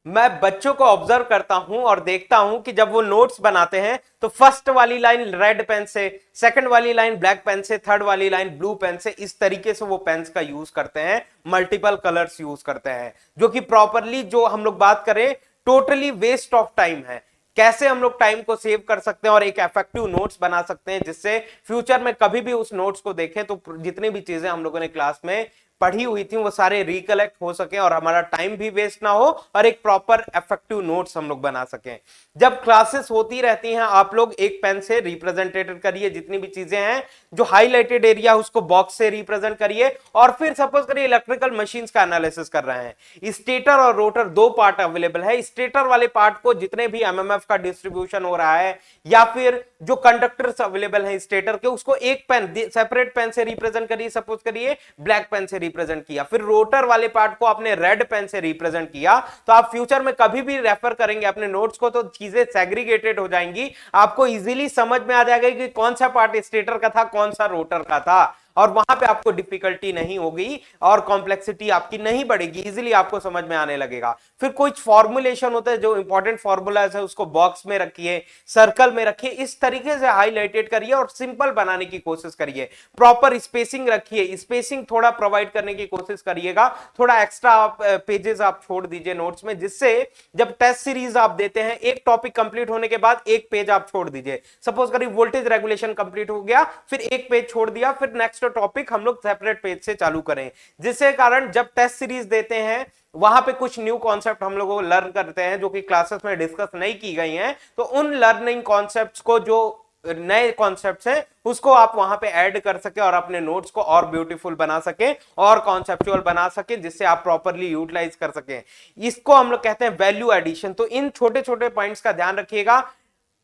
मैं बच्चों को ऑब्जर्व करता हूं और देखता हूं कि जब वो नोट्स बनाते हैं तो फर्स्ट वाली लाइन रेड पेन से, सेकंड वाली लाइन ब्लैक पेन से, थर्ड वाली लाइन ब्लू पेन से, इस तरीके से वो पेन्स का यूज करते हैं, मल्टीपल कलर्स यूज करते हैं, जो कि प्रॉपरली जो हम लोग बात करें टोटली वेस्ट ऑफ टाइम है। कैसे हम लोग टाइम को सेव कर सकते हैं और एक इफेक्टिव नोट्स बना सकते हैं जिससे फ्यूचर में कभी भी उस नोट्स को देखें तो जितनी भी चीजें हम लोगों ने क्लास में पढ़ी हुई थी वो सारे रिकलेक्ट हो सके और हमारा टाइम भी वेस्ट ना हो और एक प्रॉपर इफेक्टिव नोट्स हम लोग बना सकें। जब क्लासेस होती रहती हैं आप लोग एक पेन से रिप्रेजेंटेटेड करिए, जितनी भी चीजें हैं जो हाईलाइटेड एरिया उसको बॉक्स से रिप्रेजेंट करिए। और फिर सपोज करिए इलेक्ट्रिकल मशीन्स का एनालिसिस कर रहे हैं, स्टेटर और रोटर दो पार्ट अवेलेबल है, स्टेटर वाले पार्ट को जितने भी एमएमएफ का डिस्ट्रीब्यूशन हो रहा है या फिर जो कंडक्टर्स अवेलेबल है स्टेटर के, उसको एक पेन सेपरेट पेन से रिप्रेजेंट करिए, सपोज करिए ब्लैक पेन से रिप्रेजेंट किया, फिर रोटर वाले पार्ट को आपने रेड पेन से रिप्रेजेंट किया, तो आप फ्यूचर में कभी भी रेफर करेंगे अपने नोट्स को तो चीजें सेग्रीगेटेड हो जाएंगी, आपको इजीली समझ में आ जाएगा कि कौन सा पार्ट स्टेटर का था, कौन सा रोटर का था, और वहां पे आपको डिफिकल्टी नहीं होगी और कॉम्प्लेक्सिटी आपकी नहीं बढ़ेगी, इजीली आपको समझ में आने लगेगा। फिर कुछ फॉर्मुलेशन होता है, जो इंपॉर्टेंट फॉर्मूलाज है उसको बॉक्स में रखिए, सर्कल में रखिए, इस तरीके से हाईलाइटेड करिए और सिंपल बनाने की कोशिश करिए। प्रॉपर स्पेसिंग रखिए, स्पेसिंग थोड़ा प्रोवाइड करने की कोशिश करिएगा, थोड़ा एक्स्ट्रा पेजेस आप छोड़ दीजिए नोट्स में, जिससे जब टेस्ट सीरीज आप देते हैं एक टॉपिक कंप्लीट होने के बाद एक पेज आप छोड़ दीजिए। सपोज करिए वोल्टेज रेगुलेशन कंप्लीट हो गया, फिर एक पेज छोड़ दिया, फिर नेक्स्ट टॉपिक हम लोग सेपरेट पेज से चालू करें, जिससे कारण जब टेस्ट सीरीज देते हैं वहां पे कुछ न्यू कॉन्सेप्ट हम लोगों को लर्न करते हैं जो कि क्लासेस में डिस्कस नहीं की गई हैं, तो उन लर्निंग कॉन्सेप्ट्स को, जो नए कॉन्सेप्ट्स हैं, उसको आप वहां पे ऐड कर सके और अपने नोट्स को और ब्यूटीफुल बना सके और कॉन्सेप्चुअल बना सके, जिससे आप प्रॉपरली यूटिलाइज कर सके। इसको हम लोग कहते हैं वैल्यू एडिशन। तो इन छोटे छोटे पॉइंट्स का ध्यान रखिएगा।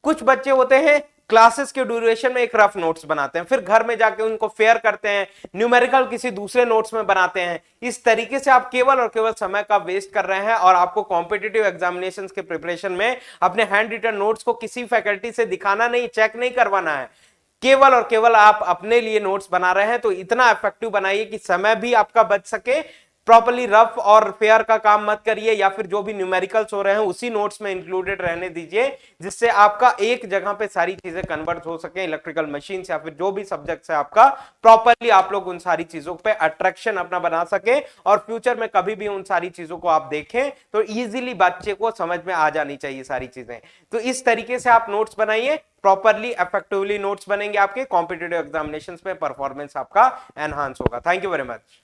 कुछ बच्चे होते हैं क्लासेस के ड्यूरेशन में एक रफ नोट्स बनाते हैं, फिर घर में जाके उनको फेयर करते हैं, न्यूमेरिकल किसी दूसरे नोट्स में बनाते हैं। इस तरीके से आप केवल और केवल समय का वेस्ट कर रहे हैं और आपको कॉम्पिटिटिव एग्जामिनेशंस के प्रिपरेशन में अपने हैंड रिटन नोट्स को किसी फैकल्टी से दिखाना नहीं, चेक नहीं करवाना है, केवल और केवल आप अपने लिए नोट्स बना रहे हैं। तो इतना इफेक्टिव बनाइए कि समय भी आपका बच सके, प्रॉपर्ली रफ और फेयर का काम मत करिए, या फिर जो भी न्यूमेरिकल्स हो रहे हैं उसी नोट्स में इंक्लूडेड रहने दीजिए, जिससे आपका एक जगह पे सारी चीजें कन्वर्ट हो सके, इलेक्ट्रिकल मशीन या फिर जो भी सब्जेक्ट है आपका, प्रॉपर्ली आप लोग उन सारी चीजों पे अट्रैक्शन अपना बना सके और फ्यूचर में कभी भी उन सारी चीजों को आप देखें तो इजीली बच्चे को समझ में आ जानी चाहिए सारी चीजें। तो इस तरीके से आप नोट्स बनाइए, प्रॉपर्ली इफेक्टिवली नोट्स बनेंगे, आपके कॉम्पिटिटिव एग्जामिनेशंस में परफॉर्मेंस आपका एनहांस होगा। Thank you very much.